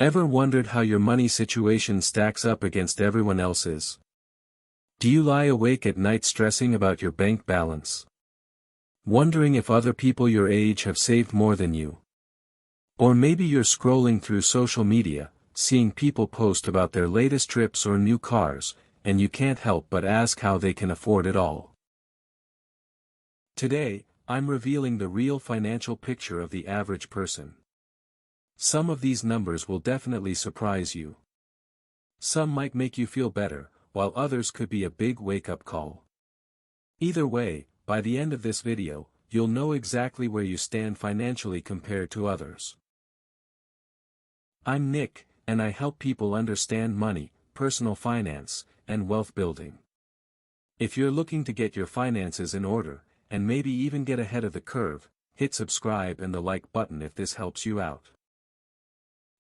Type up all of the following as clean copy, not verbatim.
Ever wondered how your money situation stacks up against everyone else's? Do you lie awake at night stressing about your bank balance? Wondering if other people your age have saved more than you? Or maybe you're scrolling through social media, seeing people post about their latest trips or new cars, and you can't help but ask how they can afford it all. Today, I'm revealing the real financial picture of the average person. Some of these numbers will definitely surprise you. Some might make you feel better, while others could be a big wake-up call. Either way, by the end of this video, you'll know exactly where you stand financially compared to others. I'm Nick, and I help people understand money, personal finance, and wealth building. If you're looking to get your finances in order, and maybe even get ahead of the curve, hit subscribe and the like button if this helps you out.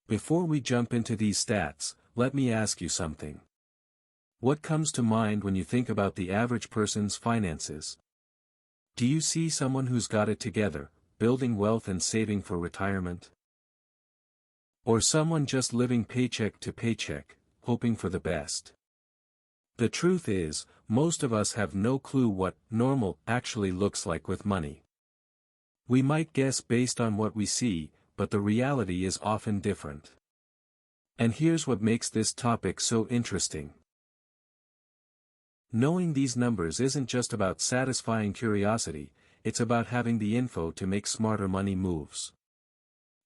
Before we jump into these stats, let me ask you something. What comes to mind when you think about the average person's finances? Do you see someone who's got it together, building wealth and saving for retirement? Or someone just living paycheck to paycheck, hoping for the best? The truth is, most of us have no clue what normal actually looks like with money. We might guess based on what we see, but the reality is often different. And here's what makes this topic so interesting. Knowing these numbers isn't just about satisfying curiosity, it's about having the info to make smarter money moves.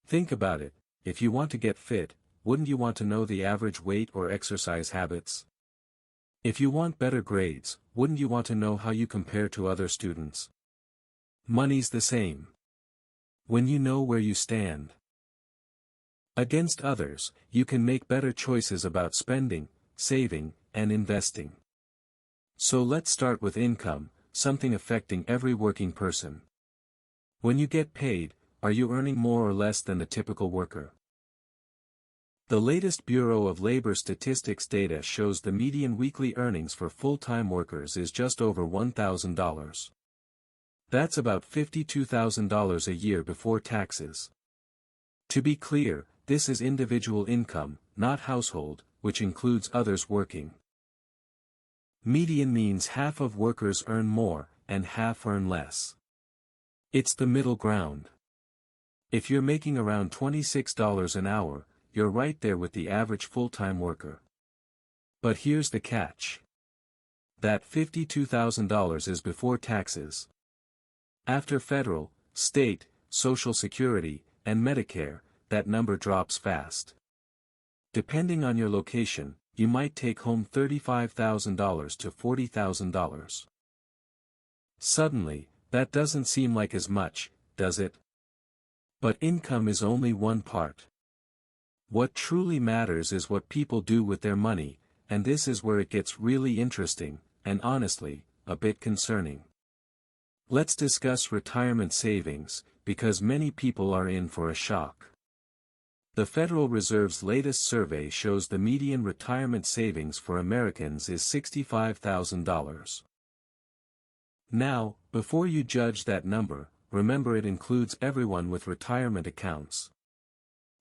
Think about it, if you want to get fit, wouldn't you want to know the average weight or exercise habits? If you want better grades, wouldn't you want to know how you compare to other students? Money's the same. When you know where you stand against others, you can make better choices about spending, saving, and investing. So let's start with income, something affecting every working person. When you get paid, are you earning more or less than the typical worker? The latest Bureau of Labor Statistics data shows the median weekly earnings for full-time workers is just over $1,000. That's about $52,000 a year before taxes. To be clear, this is individual income, not household, which includes others working. Median means half of workers earn more, and half earn less. It's the middle ground. If you're making around $26 an hour, you're right there with the average full-time worker. But here's the catch. That $52,000 is before taxes. After federal, state, Social Security, and Medicare, that number drops fast. Depending on your location, you might take home $35,000 to $40,000. Suddenly, that doesn't seem like as much, does it? But income is only one part. What truly matters is what people do with their money, and this is where it gets really interesting, and honestly, a bit concerning. Let's discuss retirement savings, because many people are in for a shock. The Federal Reserve's latest survey shows the median retirement savings for Americans is $65,000. Now, before you judge that number, remember it includes everyone with retirement accounts.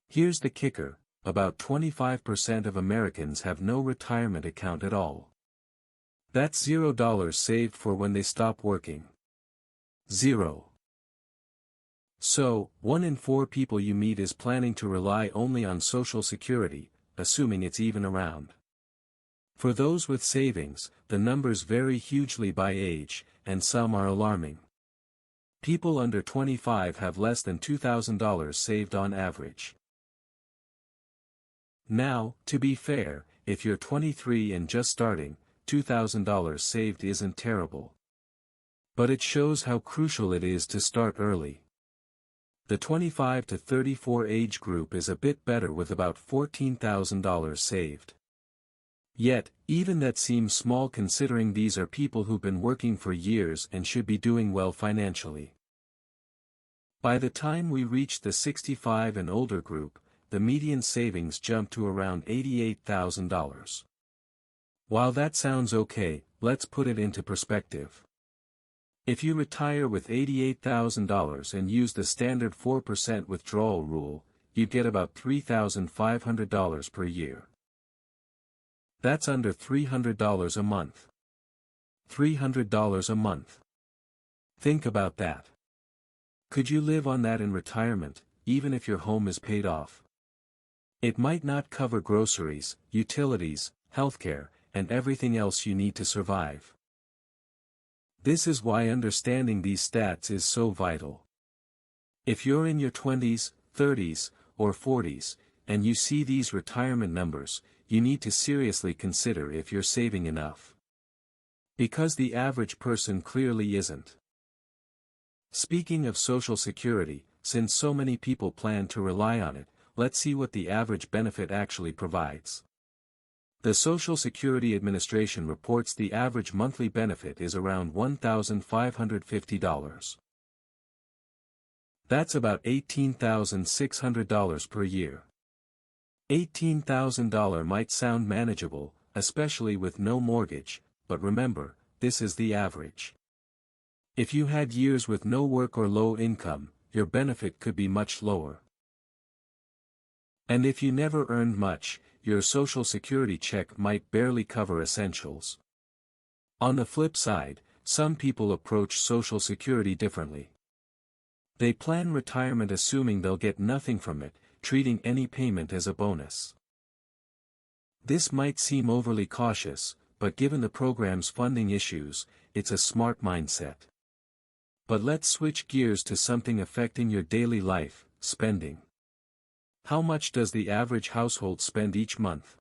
Here's the kicker, about 25% of Americans have no retirement account at all. That's $0 saved for when they stop working. Zero. So, 1 in 4 people you meet is planning to rely only on Social Security, assuming it's even around. For those with savings, the numbers vary hugely by age, and some are alarming. People under 25 have less than $2,000 saved on average. Now, to be fair, if you're 23 and just starting, $2,000 saved isn't terrible. But it shows how crucial it is to start early. The 25 to 34 age group is a bit better with about $14,000 saved. Yet, even that seems small considering these are people who've been working for years and should be doing well financially. By the time we reach the 65 and older group, the median savings jump to around $88,000. While that sounds okay, let's put it into perspective. If you retire with $88,000 and use the standard 4% withdrawal rule, you'd get about $3,500 per year. That's under $300 a month. $300 a month. Think about that. Could you live on that in retirement, even if your home is paid off? It might not cover groceries, utilities, healthcare, and everything else you need to survive. This is why understanding these stats is so vital. If you're in your 20s, 30s, or 40s, and you see these retirement numbers, you need to seriously consider if you're saving enough. Because the average person clearly isn't. Speaking of Social Security, since so many people plan to rely on it, let's see what the average benefit actually provides. The Social Security Administration reports the average monthly benefit is around $1,550. That's about $18,600 per year. $18,000 might sound manageable, especially with no mortgage, but remember, this is the average. If you had years with no work or low income, your benefit could be much lower. And if you never earned much, your Social Security check might barely cover essentials. On the flip side, some people approach Social Security differently. They plan retirement assuming they'll get nothing from it, treating any payment as a bonus. This might seem overly cautious, but given the program's funding issues, it's a smart mindset. But let's switch gears to something affecting your daily life, spending. How much does the average household spend each month?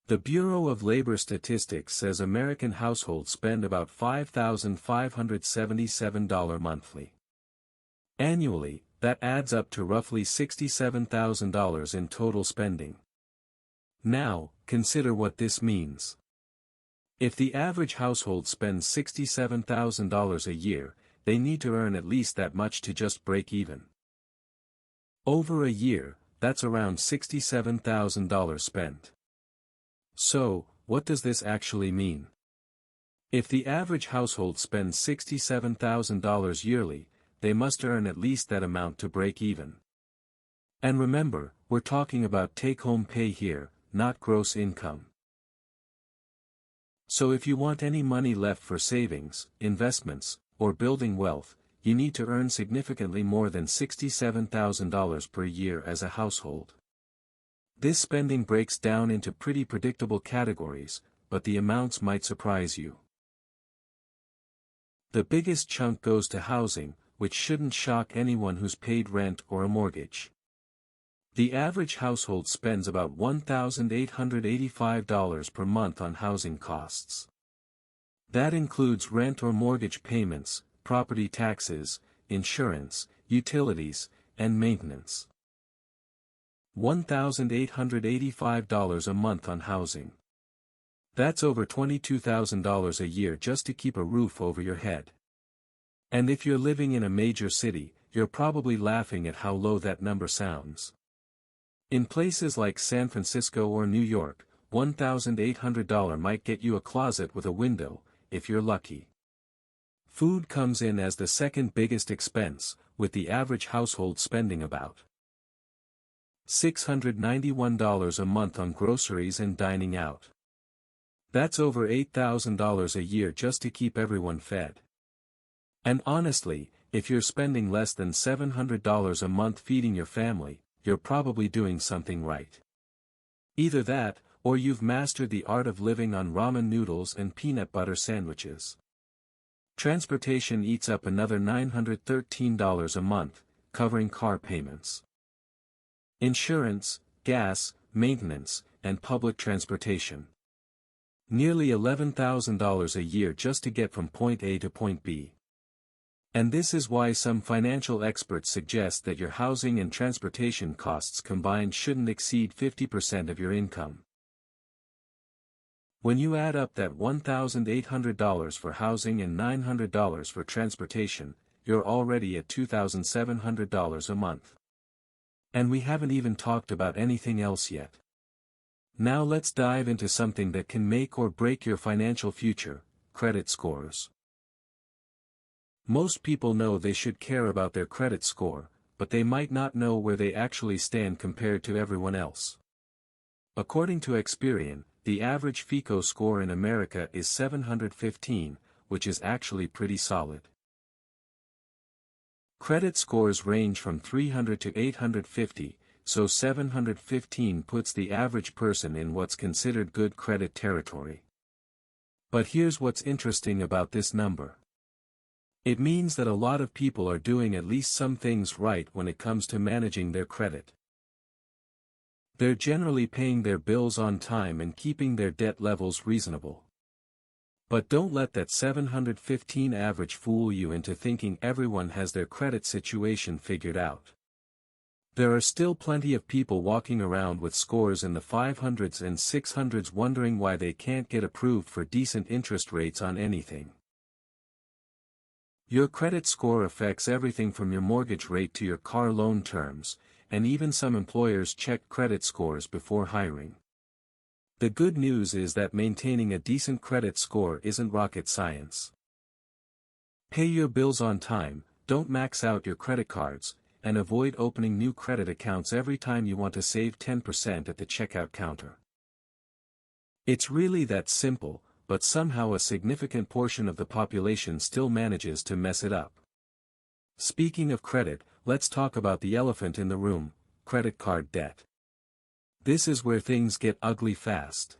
The Bureau of Labor Statistics says American households spend about $5,577 monthly. Annually, that adds up to roughly $67,000 in total spending. Now, consider what this means. If the average household spends $67,000 a year, they need to earn at least that much to just break even. Over a year, that's around $67,000 spent. So, what does this actually mean? If the average household spends $67,000 yearly, they must earn at least that amount to break even. And remember, we're talking about take-home pay here, not gross income. So if you want any money left for savings, investments, or building wealth, you need to earn significantly more than $67,000 per year as a household. This spending breaks down into pretty predictable categories, but the amounts might surprise you. The biggest chunk goes to housing, which shouldn't shock anyone who's paid rent or a mortgage. The average household spends about $1,885 per month on housing costs. That includes rent or mortgage payments, property taxes, insurance, utilities, and maintenance. $1,885 a month on housing. That's over $22,000 a year just to keep a roof over your head. And if you're living in a major city, you're probably laughing at how low that number sounds. In places like San Francisco or New York, $1,800 might get you a closet with a window, if you're lucky. Food comes in as the second biggest expense, with the average household spending about $691 a month on groceries and dining out. That's over $8,000 a year just to keep everyone fed. And honestly, if you're spending less than $700 a month feeding your family, you're probably doing something right. Either that, or you've mastered the art of living on ramen noodles and peanut butter sandwiches. Transportation eats up another $913 a month, covering car payments, insurance, gas, maintenance, and public transportation. Nearly $11,000 a year just to get from point A to point B. And this is why some financial experts suggest that your housing and transportation costs combined shouldn't exceed 50% of your income. When you add up that $1,800 for housing and $900 for transportation, you're already at $2,700 a month. And we haven't even talked about anything else yet. Now let's dive into something that can make or break your financial future: credit scores. Most people know they should care about their credit score, but they might not know where they actually stand compared to everyone else. According to Experian, the average FICO score in America is 715, which is actually pretty solid. Credit scores range from 300 to 850, so 715 puts the average person in what's considered good credit territory. But here's what's interesting about this number. It means that a lot of people are doing at least some things right when it comes to managing their credit. They're generally paying their bills on time and keeping their debt levels reasonable. But don't let that 715 average fool you into thinking everyone has their credit situation figured out. There are still plenty of people walking around with scores in the 500s and 600s wondering why they can't get approved for decent interest rates on anything. Your credit score affects everything from your mortgage rate to your car loan terms, and even some employers check credit scores before hiring. The good news is that maintaining a decent credit score isn't rocket science. Pay your bills on time, don't max out your credit cards, and avoid opening new credit accounts every time you want to save 10% at the checkout counter. It's really that simple, but somehow a significant portion of the population still manages to mess it up. Speaking of credit, let's talk about the elephant in the room, credit card debt. This is where things get ugly fast.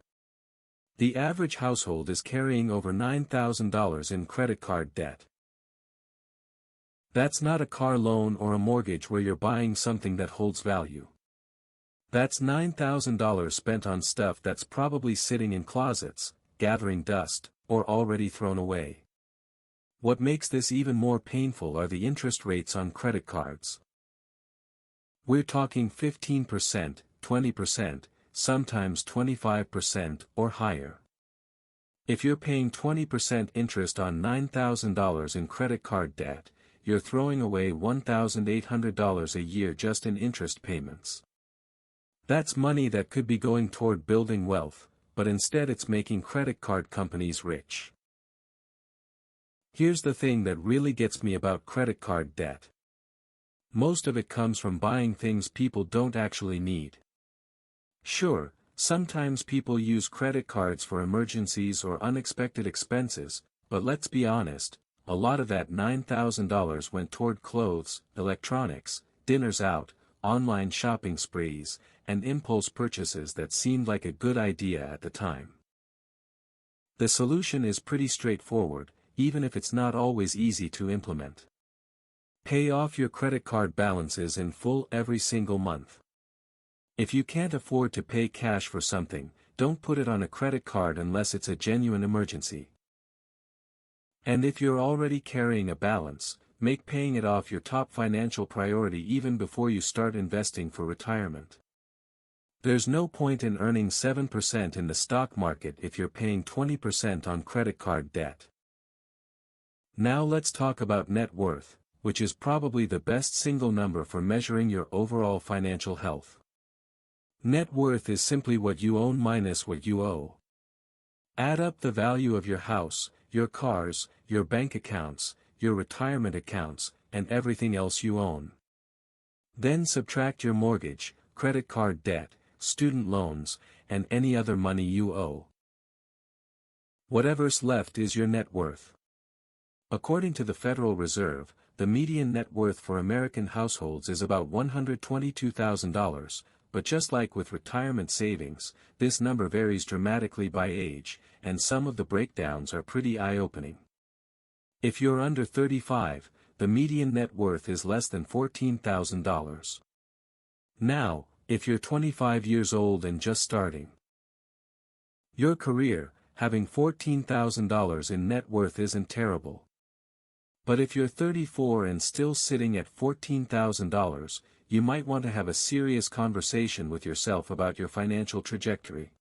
The average household is carrying over $9,000 in credit card debt. That's not a car loan or a mortgage where you're buying something that holds value. That's $9,000 spent on stuff that's probably sitting in closets, gathering dust, or already thrown away. What makes this even more painful are the interest rates on credit cards. We're talking 15%, 20%, sometimes 25% or higher. If you're paying 20% interest on $9,000 in credit card debt, you're throwing away $1,800 a year just in interest payments. That's money that could be going toward building wealth, but instead it's making credit card companies rich. Here's the thing that really gets me about credit card debt. Most of it comes from buying things people don't actually need. Sure, sometimes people use credit cards for emergencies or unexpected expenses, but let's be honest, a lot of that $9,000 went toward clothes, electronics, dinners out, online shopping sprees, and impulse purchases that seemed like a good idea at the time. The solution is pretty straightforward, even if it's not always easy to implement. Pay off your credit card balances in full every single month. If you can't afford to pay cash for something, don't put it on a credit card unless it's a genuine emergency. And if you're already carrying a balance, make paying it off your top financial priority even before you start investing for retirement. There's no point in earning 7% in the stock market if you're paying 20% on credit card debt. Now let's talk about net worth, which is probably the best single number for measuring your overall financial health. Net worth is simply what you own minus what you owe. Add up the value of your house, your cars, your bank accounts, your retirement accounts, and everything else you own. Then subtract your mortgage, credit card debt, student loans, and any other money you owe. Whatever's left is your net worth. According to the Federal Reserve, the median net worth for American households is about $122,000, but just like with retirement savings, this number varies dramatically by age, and some of the breakdowns are pretty eye-opening. If you're under 35, the median net worth is less than $14,000. Now, if you're 25 years old and just starting your career, having $14,000 in net worth isn't terrible. But if you're 34 and still sitting at $14,000, you might want to have a serious conversation with yourself about your financial trajectory.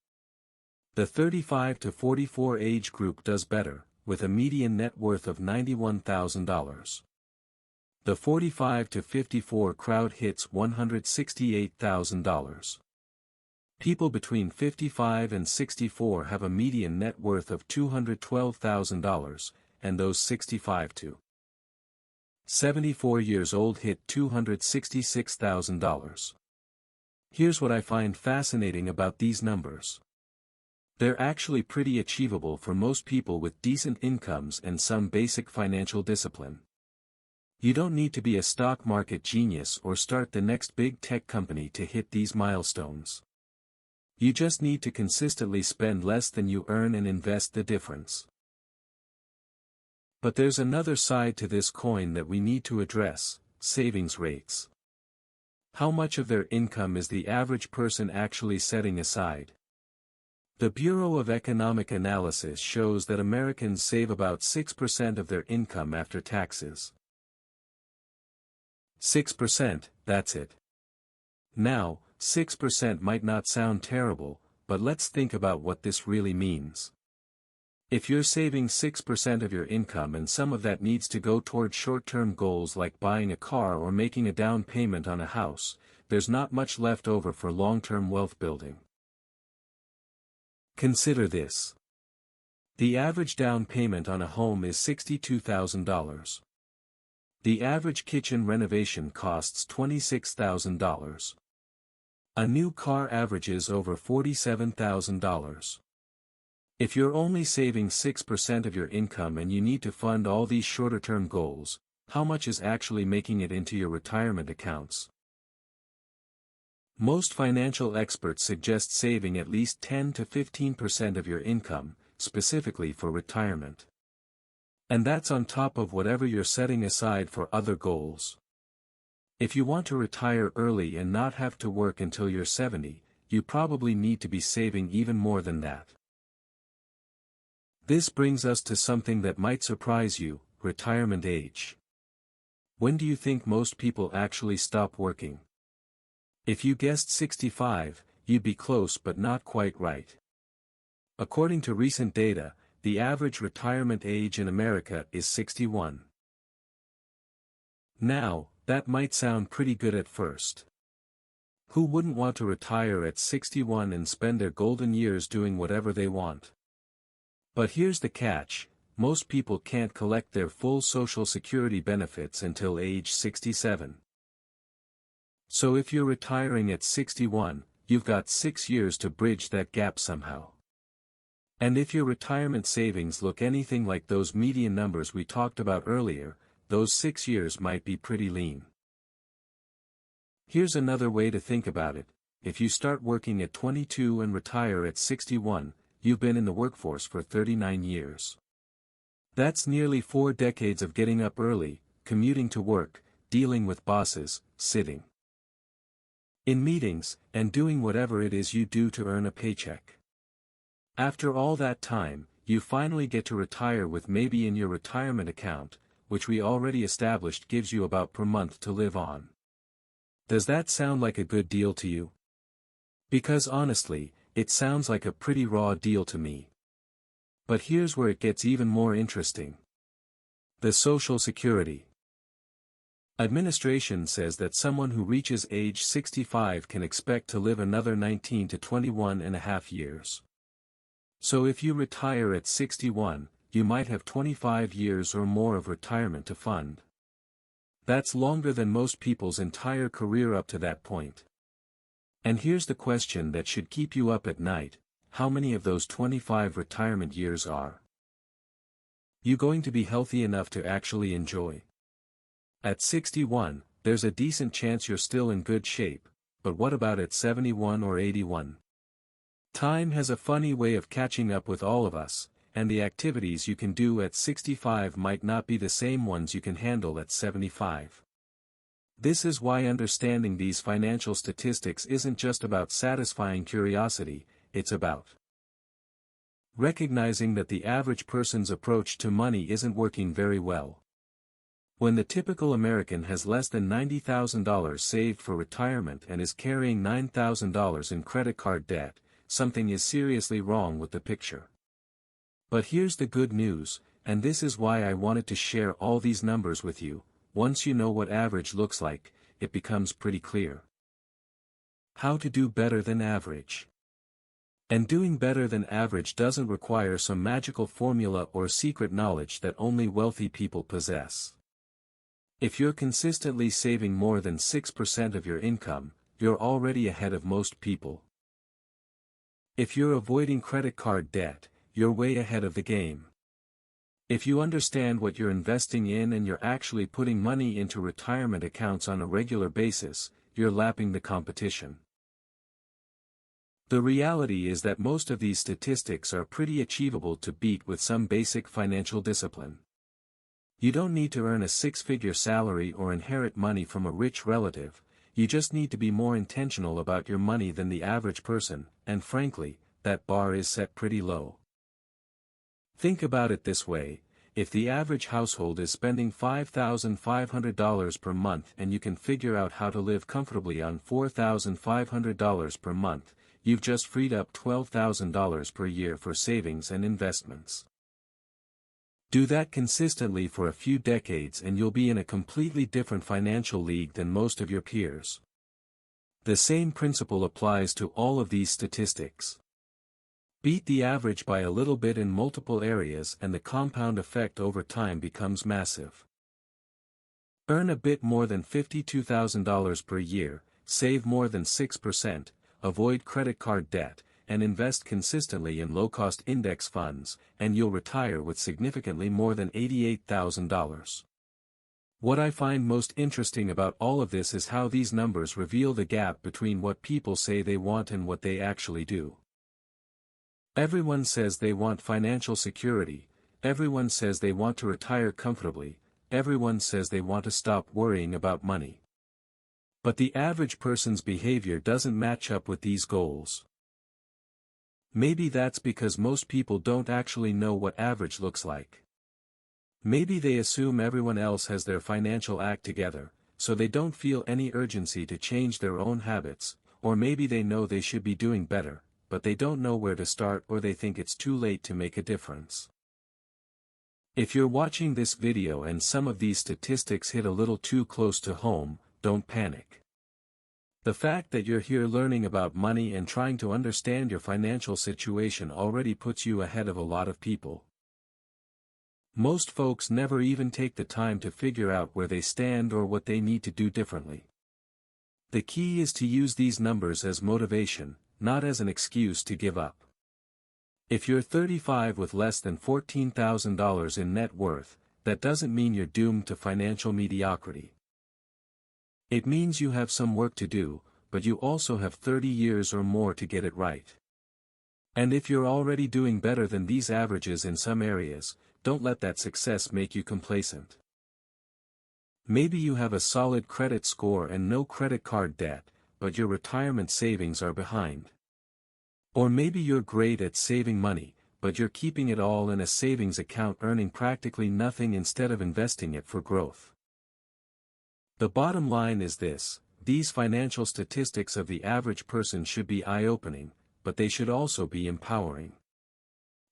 The 35 to 44 age group does better, with a median net worth of $91,000. The 45 to 54 crowd hits $168,000. People between 55 and 64 have a median net worth of $212,000, and those 65 to 74 years old hit $266,000. Here's what I find fascinating about these numbers. They're actually pretty achievable for most people with decent incomes and some basic financial discipline. You don't need to be a stock market genius or start the next big tech company to hit these milestones. You just need to consistently spend less than you earn and invest the difference. But there's another side to this coin that we need to address: savings rates. How much of their income is the average person actually setting aside? The Bureau of Economic Analysis shows that Americans save about 6% of their income after taxes. 6%, that's it. Now, 6% might not sound terrible, but let's think about what this really means. If you're saving 6% of your income and some of that needs to go toward short-term goals like buying a car or making a down payment on a house, there's not much left over for long-term wealth building. Consider this. The average down payment on a home is $62,000. The average kitchen renovation costs $26,000. A new car averages over $47,000. If you're only saving 6% of your income and you need to fund all these shorter-term goals, how much is actually making it into your retirement accounts? Most financial experts suggest saving at least 10 to 15% of your income, specifically for retirement. And that's on top of whatever you're setting aside for other goals. If you want to retire early and not have to work until you're 70, you probably need to be saving even more than that. This brings us to something that might surprise you: retirement age. When do you think most people actually stop working? If you guessed 65, you'd be close but not quite right. According to recent data, the average retirement age in America is 61. Now, that might sound pretty good at first. Who wouldn't want to retire at 61 and spend their golden years doing whatever they want? But here's the catch: most people can't collect their full Social Security benefits until age 67. So if you're retiring at 61, you've got 6 years to bridge that gap somehow. And if your retirement savings look anything like those median numbers we talked about earlier, those 6 years might be pretty lean. Here's another way to think about it: if you start working at 22 and retire at 61, you've been in the workforce for 39 years. That's nearly 4 decades of getting up early, commuting to work, dealing with bosses, sitting in meetings, and doing whatever it is you do to earn a paycheck. After all that time, you finally get to retire with maybe in your retirement account, which we already established gives you about per month to live on. Does that sound like a good deal to you? Because honestly, it sounds like a pretty raw deal to me. But here's where it gets even more interesting. The Social Security Administration says that someone who reaches age 65 can expect to live another 19 to 21 and a half years. So if you retire at 61, you might have 25 years or more of retirement to fund. That's longer than most people's entire career up to that point. And here's the question that should keep you up at night: how many of those 25 retirement years are you going to be healthy enough to actually enjoy? At 61, there's a decent chance you're still in good shape, but what about at 71 or 81? Time has a funny way of catching up with all of us, and the activities you can do at 65 might not be the same ones you can handle at 75. This is why understanding these financial statistics isn't just about satisfying curiosity, it's about recognizing that the average person's approach to money isn't working very well. When the typical American has less than $90,000 saved for retirement and is carrying $9,000 in credit card debt, something is seriously wrong with the picture. But here's the good news, and this is why I wanted to share all these numbers with you: once you know what average looks like, it becomes pretty clear how to do better than average. And doing better than average doesn't require some magical formula or secret knowledge that only wealthy people possess. If you're consistently saving more than 6% of your income, you're already ahead of most people. If you're avoiding credit card debt, you're way ahead of the game. If you understand what you're investing in and you're actually putting money into retirement accounts on a regular basis, you're lapping the competition. The reality is that most of these statistics are pretty achievable to beat with some basic financial discipline. You don't need to earn a six-figure salary or inherit money from a rich relative, you just need to be more intentional about your money than the average person, and frankly, that bar is set pretty low. Think about it this way, if the average household is spending $5,500 per month and you can figure out how to live comfortably on $4,500 per month, you've just freed up $12,000 per year for savings and investments. Do that consistently for a few decades and you'll be in a completely different financial league than most of your peers. The same principle applies to all of these statistics. Beat the average by a little bit in multiple areas and the compound effect over time becomes massive. Earn a bit more than $52,000 per year, save more than 6%, avoid credit card debt, and invest consistently in low-cost index funds, and you'll retire with significantly more than $88,000. What I find most interesting about all of this is how these numbers reveal the gap between what people say they want and what they actually do. Everyone says they want financial security, everyone says they want to retire comfortably, everyone says they want to stop worrying about money. But the average person's behavior doesn't match up with these goals. Maybe that's because most people don't actually know what average looks like. Maybe they assume everyone else has their financial act together, so they don't feel any urgency to change their own habits, or maybe they know they should be doing better, but they don't know where to start or they think it's too late to make a difference. If you're watching this video and some of these statistics hit a little too close to home, don't panic. The fact that you're here learning about money and trying to understand your financial situation already puts you ahead of a lot of people. Most folks never even take the time to figure out where they stand or what they need to do differently. The key is to use these numbers as motivation, not as an excuse to give up. If you're 35 with less than $14,000 in net worth, that doesn't mean you're doomed to financial mediocrity. It means you have some work to do, but you also have 30 years or more to get it right. And if you're already doing better than these averages in some areas, don't let that success make you complacent. Maybe you have a solid credit score and no credit card debt, but your retirement savings are behind. Or maybe you're great at saving money, but you're keeping it all in a savings account earning practically nothing instead of investing it for growth. The bottom line is this: these financial statistics of the average person should be eye-opening, but they should also be empowering.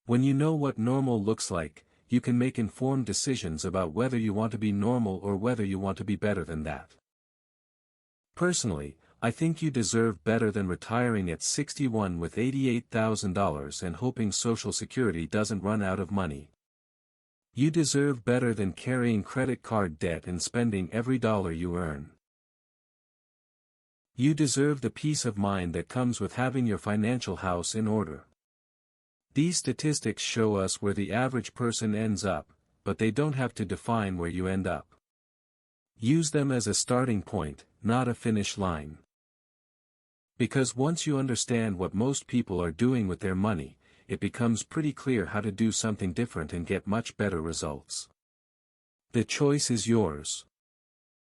When you know what normal looks like, you can make informed decisions about whether you want to be normal or whether you want to be better than that. Personally, I think you deserve better than retiring at 61 with $88,000 and hoping Social Security doesn't run out of money. You deserve better than carrying credit card debt and spending every dollar you earn. You deserve the peace of mind that comes with having your financial house in order. These statistics show us where the average person ends up, but they don't have to define where you end up. Use them as a starting point, not a finish line. Because once you understand what most people are doing with their money, it becomes pretty clear how to do something different and get much better results. The choice is yours.